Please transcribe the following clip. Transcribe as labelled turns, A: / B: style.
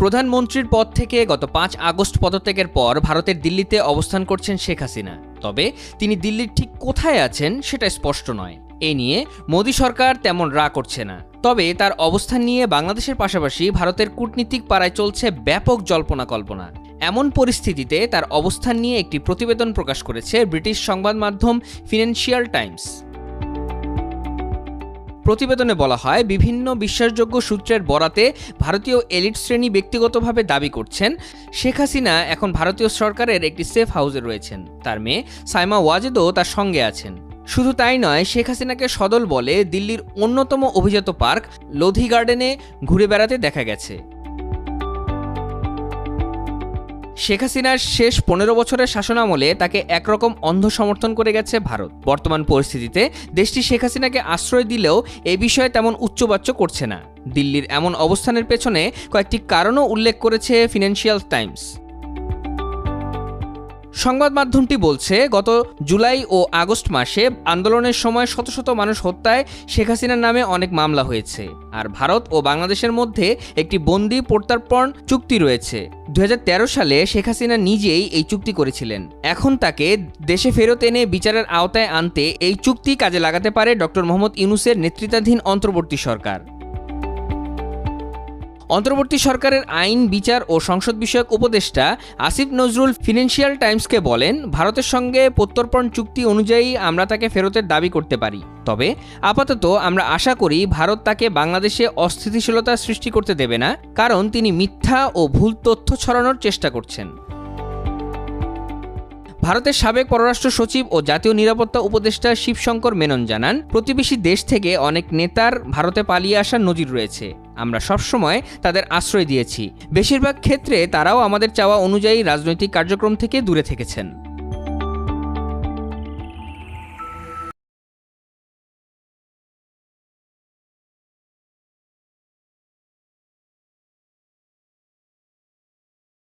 A: প্রধানমন্ত্রীর পদ থেকে গত ৫ আগস্ট পদত্যাগের পর ভারতের দিল্লিতে অবস্থান করছেন শেখ হাসিনা। তবে তিনি দিল্লির ঠিক কোথায় আছেন সেটা স্পষ্ট নয়। এ নিয়ে মোদী সরকার তেমন রা করছে না। তবে তার অবস্থান নিয়ে বাংলাদেশের পাশাপাশি ভারতের কূটনীতিক পাড়ায় চলছে ব্যাপক জল্পনা কল্পনা। এমন পরিস্থিতিতে তার অবস্থান নিয়ে একটি প্রতিবেদন প্রকাশ করেছে ব্রিটিশ সংবাদ মাধ্যম ফিনান্সিয়াল টাইমস। প্রতিবেদনে বলা হয়, বিভিন্ন বিশ্বাসযোগ্য সূত্রের বরাতে ভারতীয় এলিট শ্রেণী ব্যক্তিগতভাবে দাবি করছেন শেখ হাসিনা এখন ভারতীয় সরকারের একটি সেফ হাউসে রয়েছেন। তার মেয়ে সাইমা ওয়াজেদও তার সঙ্গে আছেন। শুধু তাই নয়, শেখ হাসিনাকে সদল বলে দিল্লির অন্যতম অভিজাত পার্ক লোধি গার্ডেনে ঘুরে বেড়াতে দেখা গেছে। শেখ হাসিনার শেষ ১৫ বছরের শাসনামলে তাকে একরকম অন্ধ সমর্থন করে গেছে ভারত। বর্তমান পরিস্থিতিতে দেশটি শেখ হাসিনাকে আশ্রয় দিলেও এ বিষয়ে তেমন উচ্চবাচ্য করছে না। দিল্লির এমন অবস্থানের পেছনে কয়েকটি কারণও উল্লেখ করেছে ফিনান্সিয়াল টাইমস। সংবাদ মাধ্যমটি বলছে, গত জুলাই ও আগস্ট মাসে আন্দোলনের সময় শত শত মানুষ হত্যায় শেখ হাসিনার নামে অনেক মামলা হয়েছে। আর ভারত ও বাংলাদেশের মধ্যে একটি বন্দি প্রত্যর্পণ চুক্তি রয়েছে। ২০১৩ সালে শেখ হাসিনা নিজেই এই চুক্তি করেছিলেন। এখন তাকে দেশে ফেরত এনে বিচারের আওতায় আনতে এই চুক্তি কাজে লাগাতে পারে ডক্টর মোহাম্মদ ইউনূসের নেতৃত্বাধীন অন্তর্বর্তী সরকার। অন্তর্বর্তী সরকারের আইন, বিচার ও সংসদ বিষয়ক উপদেষ্টা আসিফ নজরুল ফিনান্সিয়াল টাইমসকে বলেন, ভারতের সঙ্গে প্রত্যর্পণ চুক্তি অনুযায়ী আমরা তাকে ফেরতের দাবি করতে পারি। তবে আপাতত আমরা আশা করি ভারত তাকে বাংলাদেশে অস্থিতিশীলতা সৃষ্টি করতে দেবে না, কারণ তিনি মিথ্যা ও ভুল তথ্য ছড়ানোর চেষ্টা করছেন। ভারতের সাবেক পররাষ্ট্র সচিব ও জাতীয় নিরাপত্তা উপদেষ্টা শিবশঙ্কর মেনন জানান, প্রতিবেশী দেশ থেকে অনেক নেতার ভারতে পালিয়ে আসার নজির রয়েছে। আমরা সবসময় তাদের আশ্রয় দিয়েছি। বেশিরভাগ ক্ষেত্রে তারাও আমাদের চাওয়া অনুযায়ী রাজনৈতিক কার্যক্রম থেকে দূরে থেকেছেন।